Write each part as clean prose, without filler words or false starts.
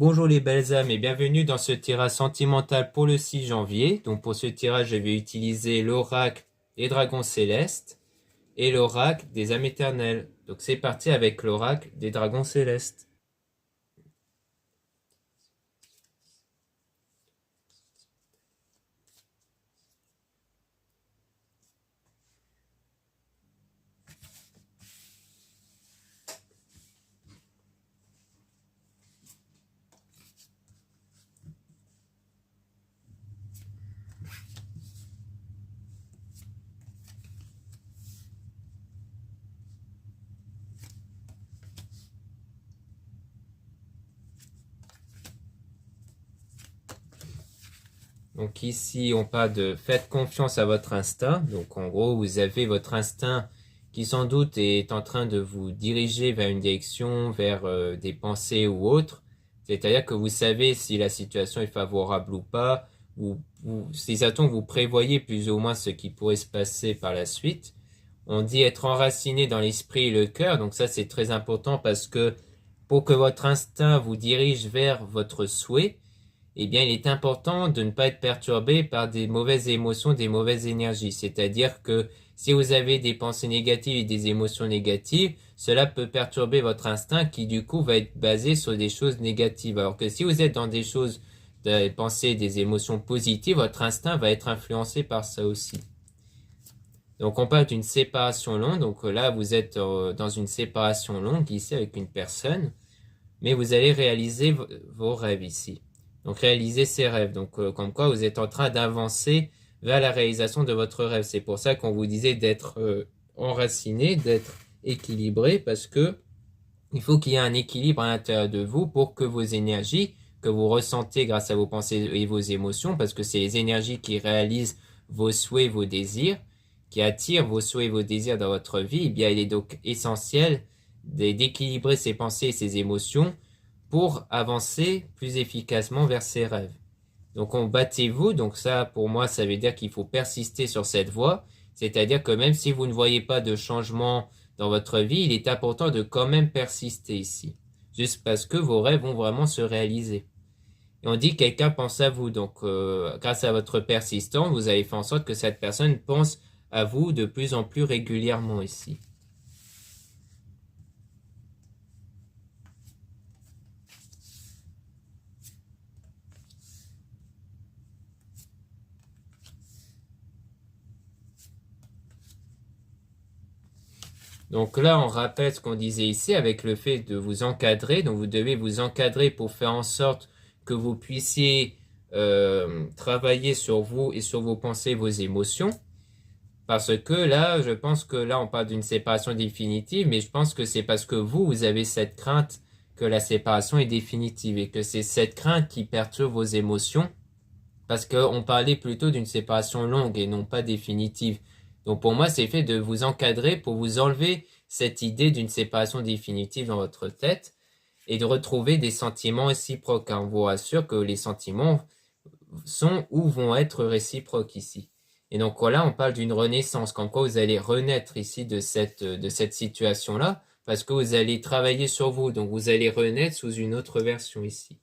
Bonjour les belles âmes et bienvenue dans ce tirage sentimental pour le 6 janvier. Donc pour ce tirage, je vais utiliser l'oracle des dragons célestes et l'oracle des âmes éternelles. Donc c'est parti avec l'oracle des dragons célestes. Donc ici, on parle de faites confiance à votre instinct. Donc en gros, vous avez votre instinct qui sans doute est en train de vous diriger vers une direction, vers des pensées ou autres. C'est-à-dire que vous savez si la situation est favorable ou pas, ou vous prévoyez plus ou moins ce qui pourrait se passer par la suite. On dit être enraciné dans l'esprit et le cœur. Donc ça, c'est très important parce que pour que votre instinct vous dirige vers votre souhait, eh bien, il est important de ne pas être perturbé par des mauvaises émotions, des mauvaises énergies. C'est-à-dire que si vous avez des pensées négatives et des émotions négatives, cela peut perturber votre instinct qui, du coup, va être basé sur des choses négatives. Alors que si vous êtes dans des choses, des pensées, des émotions positives, votre instinct va être influencé par ça aussi. Donc, on parle d'une séparation longue. Donc là, vous êtes dans une séparation longue ici avec une personne, mais vous allez réaliser vos rêves ici. Donc réaliser ses rêves. Donc comme quoi vous êtes en train d'avancer vers la réalisation de votre rêve. C'est pour ça qu'on vous disait d'être enraciné, d'être équilibré, parce que il faut qu'il y ait un équilibre à l'intérieur de vous pour que vos énergies, que vous ressentez grâce à vos pensées et vos émotions, parce que c'est les énergies qui réalisent vos souhaits, vos désirs, qui attirent vos souhaits et vos désirs dans votre vie, eh bien il est donc essentiel d'équilibrer ces pensées et ces émotions pour avancer plus efficacement vers ses rêves. Donc battez-vous, donc ça pour moi ça veut dire qu'il faut persister sur cette voie, c'est-à-dire que même si vous ne voyez pas de changement dans votre vie, il est important de quand même persister ici, juste parce que vos rêves vont vraiment se réaliser. Et on dit que quelqu'un pense à vous, donc grâce à votre persistance, vous avez fait en sorte que cette personne pense à vous de plus en plus régulièrement ici. Donc là, on rappelle ce qu'on disait ici avec le fait de vous encadrer. Donc vous devez vous encadrer pour faire en sorte que vous puissiez travailler sur vous et sur vos pensées, vos émotions. Parce que là, je pense que là, on parle d'une séparation définitive, mais je pense que c'est parce que vous avez cette crainte que la séparation est définitive et que c'est cette crainte qui perturbe vos émotions. Parce qu'on parlait plutôt d'une séparation longue et non pas définitive. Donc pour moi, c'est fait de vous encadrer pour vous enlever cette idée d'une séparation définitive dans votre tête et de retrouver des sentiments réciproques. On vous rassure que les sentiments sont ou vont être réciproques ici. Et donc voilà, on parle d'une renaissance, comme quoi vous allez renaître ici de cette situation-là, parce que vous allez travailler sur vous, donc vous allez renaître sous une autre version ici.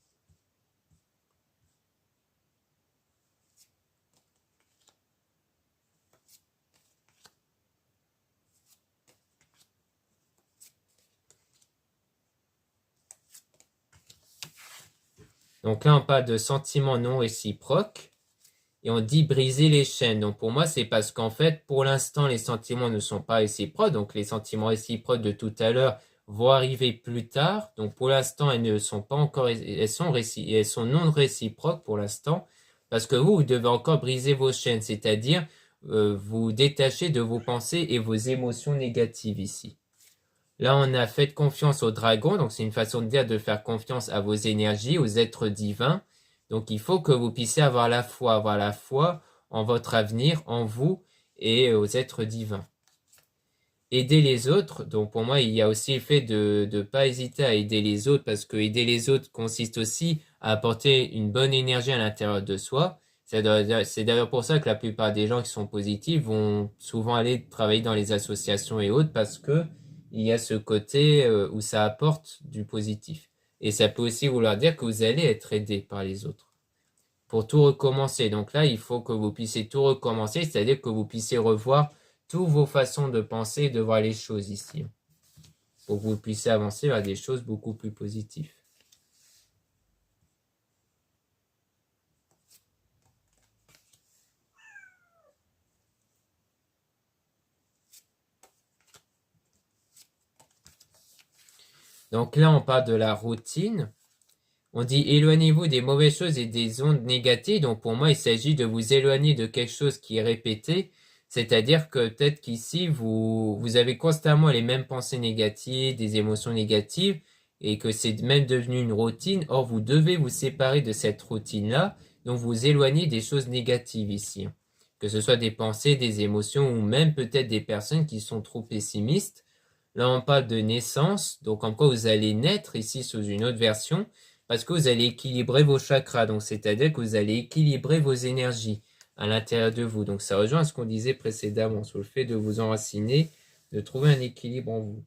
Donc là, on parle de sentiments non réciproques et on dit briser les chaînes. Donc pour moi, c'est parce qu'en fait, pour l'instant, les sentiments ne sont pas réciproques. Donc les sentiments réciproques de tout à l'heure vont arriver plus tard. Donc pour l'instant, elles ne sont pas encore, elles sont non réciproques pour l'instant parce que vous devez encore briser vos chaînes, c'est-à-dire vous détacher de vos pensées et vos émotions négatives ici. Là, on a fait confiance au dragon, donc c'est une façon de dire de faire confiance à vos énergies, aux êtres divins. Donc il faut que vous puissiez avoir la foi en votre avenir, en vous et aux êtres divins. Aider les autres, donc pour moi, il y a aussi le fait de ne pas hésiter à aider les autres, parce que aider les autres consiste aussi à apporter une bonne énergie à l'intérieur de soi. C'est d'ailleurs pour ça que la plupart des gens qui sont positifs vont souvent aller travailler dans les associations et autres, parce que il y a ce côté où ça apporte du positif. Et ça peut aussi vouloir dire que vous allez être aidé par les autres pour tout recommencer. Donc là, il faut que vous puissiez tout recommencer, c'est-à-dire que vous puissiez revoir toutes vos façons de penser et de voir les choses ici, pour que vous puissiez avancer vers des choses beaucoup plus positives. Donc là, on parle de la routine. On dit éloignez-vous des mauvaises choses et des ondes négatives. Donc pour moi, il s'agit de vous éloigner de quelque chose qui est répété. C'est-à-dire que peut-être qu'ici, vous avez constamment les mêmes pensées négatives, des émotions négatives, et que c'est même devenu une routine. Or, vous devez vous séparer de cette routine-là. Donc vous éloignez des choses négatives ici. Que ce soit des pensées, des émotions, ou même peut-être des personnes qui sont trop pessimistes. Là, on parle de naissance. Donc en quoi vous allez naître ici sous une autre version parce que vous allez équilibrer vos chakras, donc c'est-à-dire que vous allez équilibrer vos énergies à l'intérieur de vous. Donc ça rejoint ce qu'on disait précédemment sur le fait de vous enraciner, de trouver un équilibre en vous.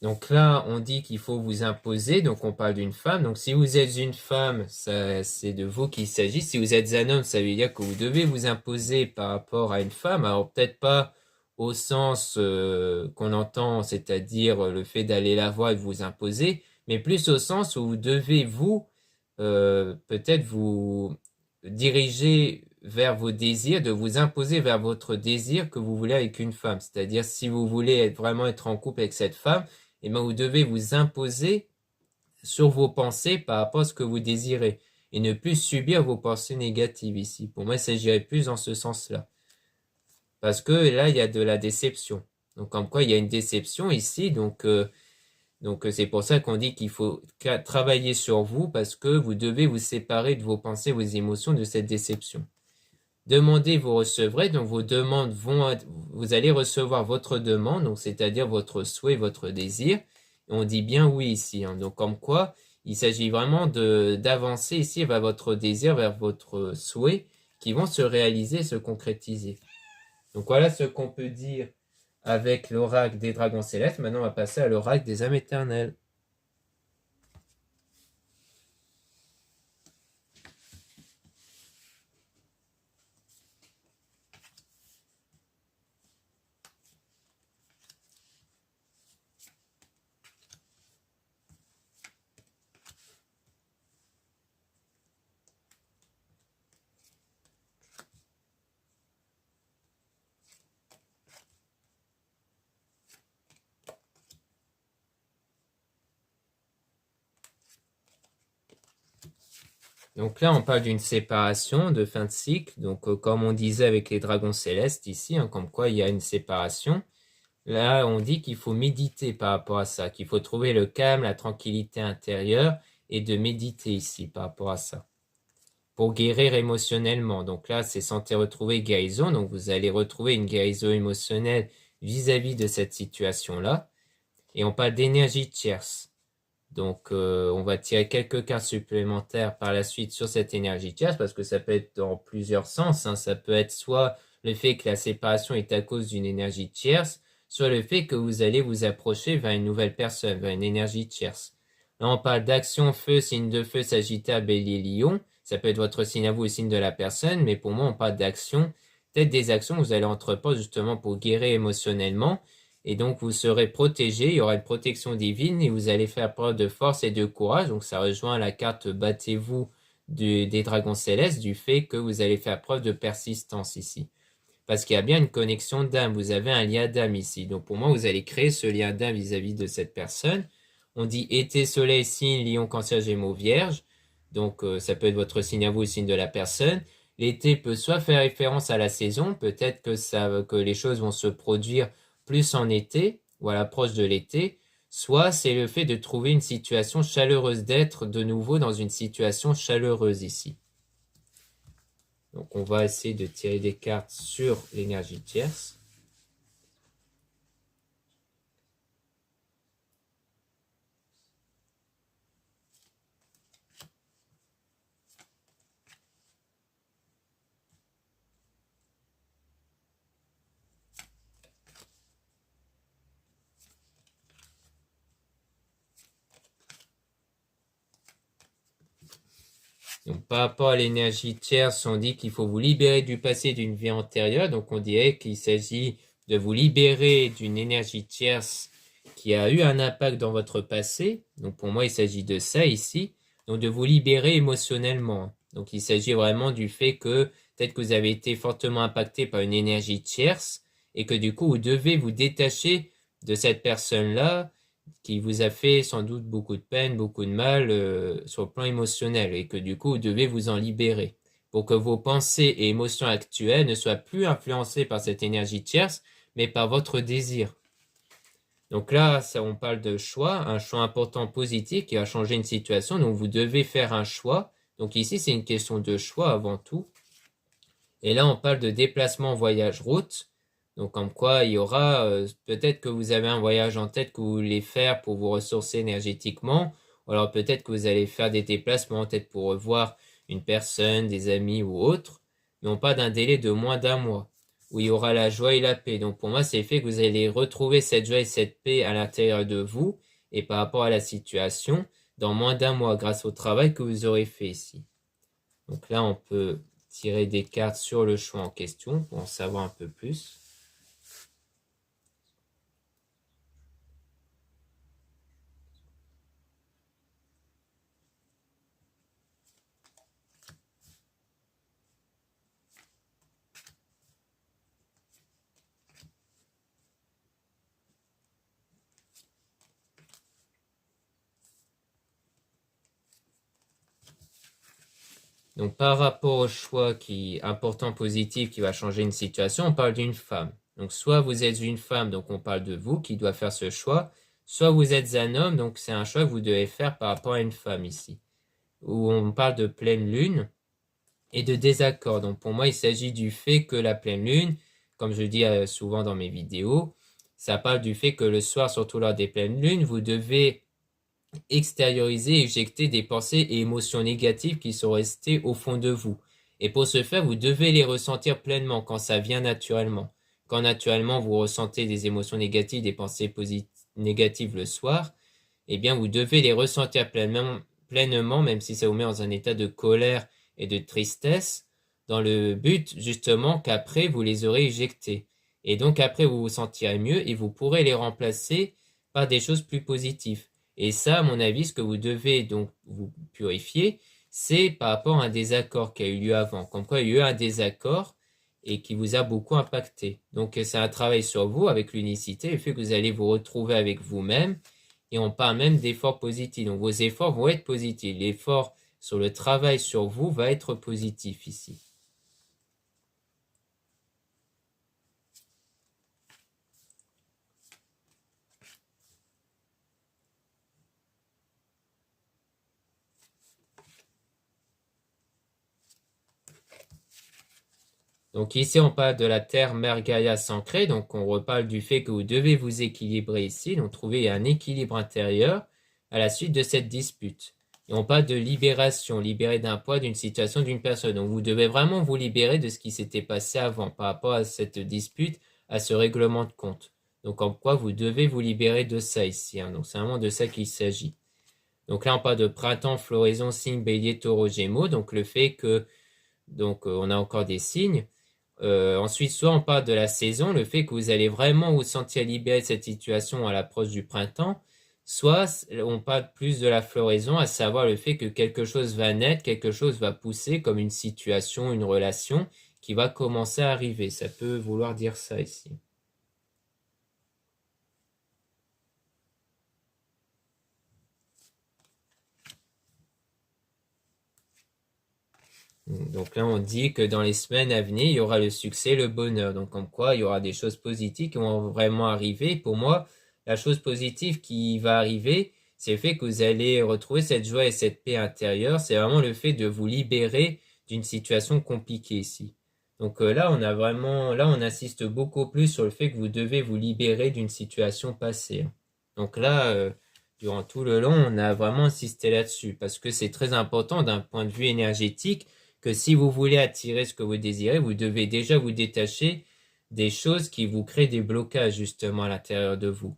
Donc là, on dit qu'il faut vous imposer, donc on parle d'une femme. Donc si vous êtes une femme, c'est de vous qu'il s'agit. Si vous êtes un homme, ça veut dire que vous devez vous imposer par rapport à une femme. Alors peut-être pas au sens qu'on entend, c'est-à-dire le fait d'aller la voir et de vous imposer, mais plus au sens où vous devez vous, peut-être vous diriger vers vos désirs, de vous imposer vers votre désir que vous voulez avec une femme. C'est-à-dire si vous voulez vraiment être en couple avec cette femme, eh bien, vous devez vous imposer sur vos pensées par rapport à ce que vous désirez et ne plus subir vos pensées négatives ici. Pour moi, il s'agirait plus dans ce sens-là. Parce que là, il y a de la déception. Donc, comme quoi, il y a une déception ici. Donc c'est pour ça qu'on dit qu'il faut travailler sur vous parce que vous devez vous séparer de vos pensées, vos émotions, de cette déception. Demandez, vous recevrez. Donc, vos demandes vous allez recevoir votre demande, donc c'est-à-dire votre souhait, votre désir. Et on dit bien oui ici. Donc, comme quoi, il s'agit vraiment d'avancer ici vers votre désir, vers votre souhait, qui vont se réaliser, se concrétiser. Donc, voilà ce qu'on peut dire avec l'oracle des dragons célestes. Maintenant, on va passer à l'oracle des âmes éternelles. Donc là, on parle d'une séparation, de fin de cycle. Donc, comme on disait avec les dragons célestes ici, comme quoi il y a une séparation. Là, on dit qu'il faut méditer par rapport à ça, qu'il faut trouver le calme, la tranquillité intérieure et de méditer ici par rapport à ça. Pour guérir émotionnellement. Donc là, c'est santé retrouver guérison. Donc vous allez retrouver une guérison émotionnelle vis-à-vis de cette situation-là. Et on parle d'énergie tierce. Donc on va tirer quelques cartes supplémentaires par la suite sur cette énergie tierce parce que ça peut être dans plusieurs sens. Ça peut être soit le fait que la séparation est à cause d'une énergie tierce, soit le fait que vous allez vous approcher vers une nouvelle personne, vers une énergie tierce. Là, on parle d'action feu, signe de feu, Sagittaire, Bélier, Lion. Ça peut être votre signe à vous et signe de la personne, mais pour moi, on parle d'action. Peut-être des actions que vous allez entreprendre justement pour guérir émotionnellement. Et donc, vous serez protégé, il y aura une protection divine et vous allez faire preuve de force et de courage. Donc, ça rejoint la carte battez-vous des dragons célestes, du fait que vous allez faire preuve de persistance ici. Parce qu'il y a bien une connexion d'âme, vous avez un lien d'âme ici. Donc, pour moi, vous allez créer ce lien d'âme vis-à-vis de cette personne. On dit été, soleil, signe, lion, cancer, gémeaux, vierge. Donc, ça peut être votre signe à vous, le signe de la personne. L'été peut soit faire référence à la saison, peut-être que les choses vont se produire plus en été ou à l'approche de l'été, soit c'est le fait de trouver une situation chaleureuse, d'être de nouveau dans une situation chaleureuse ici. Donc on va essayer de tirer des cartes sur l'énergie tierce. Donc, par rapport à l'énergie tierce, on dit qu'il faut vous libérer du passé d'une vie antérieure. Donc, on dirait qu'il s'agit de vous libérer d'une énergie tierce qui a eu un impact dans votre passé. Donc, pour moi, il s'agit de ça ici. Donc, de vous libérer émotionnellement. Donc, il s'agit vraiment du fait que peut-être que vous avez été fortement impacté par une énergie tierce et que du coup, vous devez vous détacher de cette personne-là qui vous a fait sans doute beaucoup de peine, beaucoup de mal sur le plan émotionnel et que du coup, vous devez vous en libérer pour que vos pensées et émotions actuelles ne soient plus influencées par cette énergie tierce, mais par votre désir. Donc là, ça, on parle de choix, un choix important positif qui va changer une situation. Donc vous devez faire un choix. Donc ici, c'est une question de choix avant tout. Et là, on parle de déplacement, voyage, route. Donc, comme quoi, il y aura, peut-être que vous avez un voyage en tête que vous voulez faire pour vous ressourcer énergétiquement. Ou alors, peut-être que vous allez faire des déplacements, peut-être pour revoir une personne, des amis ou autre. Mais on parle d'un délai de moins d'un mois, où il y aura la joie et la paix. Donc, pour moi, c'est le fait que vous allez retrouver cette joie et cette paix à l'intérieur de vous et par rapport à la situation dans moins d'un mois grâce au travail que vous aurez fait ici. Donc là, on peut tirer des cartes sur le choix en question pour en savoir un peu plus. Donc par rapport au choix qui important, positif, qui va changer une situation, on parle d'une femme. Donc soit vous êtes une femme, donc on parle de vous qui doit faire ce choix, soit vous êtes un homme, donc c'est un choix que vous devez faire par rapport à une femme ici. Où on parle de pleine lune et de désaccord. Donc pour moi, il s'agit du fait que la pleine lune, comme je dis souvent dans mes vidéos, ça parle du fait que le soir, surtout lors des pleines lunes, vous devez extérioriser, éjecter des pensées et émotions négatives qui sont restées au fond de vous. Et pour ce faire, vous devez les ressentir pleinement quand ça vient naturellement. Quand naturellement vous ressentez des émotions négatives, des pensées négatives le soir, eh bien vous devez les ressentir pleinement, même si ça vous met dans un état de colère et de tristesse, dans le but justement qu'après vous les aurez éjectés. Et donc après vous vous sentirez mieux et vous pourrez les remplacer par des choses plus positives. Et ça, à mon avis, ce que vous devez donc vous purifier, c'est par rapport à un désaccord qui a eu lieu avant. Comme quoi, il y a eu un désaccord et qui vous a beaucoup impacté. Donc, c'est un travail sur vous avec l'unicité, le fait que vous allez vous retrouver avec vous-même. Et on parle même d'efforts positifs. Donc, vos efforts vont être positifs. L'effort sur le travail sur vous va être positif ici. Donc ici, on parle de la terre Mère Gaïa s'ancrer, donc on reparle du fait que vous devez vous équilibrer ici, donc trouver un équilibre intérieur à la suite de cette dispute. Et on parle de libération, libérer d'un poids, d'une situation, d'une personne. Donc vous devez vraiment vous libérer de ce qui s'était passé avant par rapport à cette dispute, à ce règlement de compte. Donc en quoi vous devez vous libérer de ça ici. Donc c'est vraiment de ça qu'il s'agit. Donc là, on parle de printemps, floraison, signe, bélier, taureau, gémeaux. Donc le fait que, donc on a encore des signes. Ensuite, soit on parle de la saison, le fait que vous allez vraiment vous sentir libéré de cette situation à l'approche du printemps, soit on parle plus de la floraison, à savoir le fait que quelque chose va naître, quelque chose va pousser, comme une situation, une relation qui va commencer à arriver. Ça peut vouloir dire ça ici. Donc là, on dit que dans les semaines à venir, il y aura le succès, le bonheur. Donc comme quoi, il y aura des choses positives qui vont vraiment arriver. Pour moi, la chose positive qui va arriver, c'est le fait que vous allez retrouver cette joie et cette paix intérieure. C'est vraiment le fait de vous libérer d'une situation compliquée ici. Donc là, on a vraiment, là, on insiste beaucoup plus sur le fait que vous devez vous libérer d'une situation passée. Donc là, durant tout le long, on a vraiment insisté là-dessus parce que c'est très important d'un point de vue énergétique que si vous voulez attirer ce que vous désirez, vous devez déjà vous détacher des choses qui vous créent des blocages justement à l'intérieur de vous.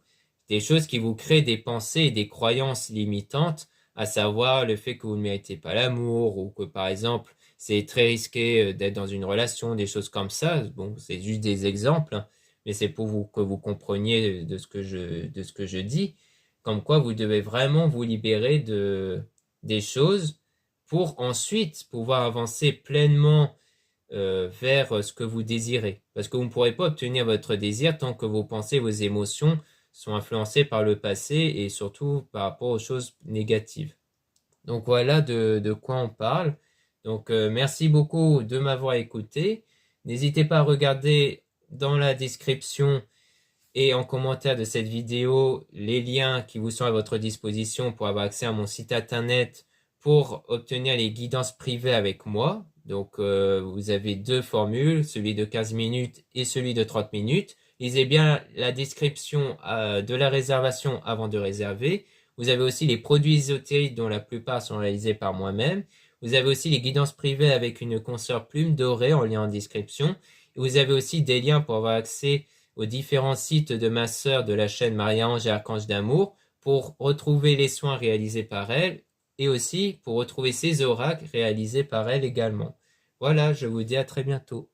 Des choses qui vous créent des pensées et des croyances limitantes à savoir le fait que vous ne méritez pas l'amour ou que par exemple c'est très risqué d'être dans une relation, des choses comme ça. Bon, c'est juste des exemples, hein, mais c'est pour vous que vous compreniez de ce que je dis, comme quoi vous devez vraiment vous libérer des choses pour ensuite pouvoir avancer pleinement vers ce que vous désirez. Parce que vous ne pourrez pas obtenir votre désir tant que vos pensées, vos émotions sont influencées par le passé et surtout par rapport aux choses négatives. Donc voilà de quoi on parle. Donc merci beaucoup de m'avoir écouté. N'hésitez pas à regarder dans la description et en commentaire de cette vidéo les liens qui vous sont à votre disposition pour avoir accès à mon site internet pour obtenir les guidances privées avec moi. Donc vous avez deux formules, celui de 15 minutes et celui de 30 minutes. Lisez bien la description de la réservation avant de réserver. Vous avez aussi les produits ésotériques dont la plupart sont réalisés par moi-même. Vous avez aussi les guidances privées avec une consoeur plume dorée en lien en description. Et vous avez aussi des liens pour avoir accès aux différents sites de ma sœur de la chaîne Marie-Ange et Archange d'Amour pour retrouver les soins réalisés par elle et aussi pour retrouver ses oracles réalisés par elle également. Voilà, je vous dis à très bientôt.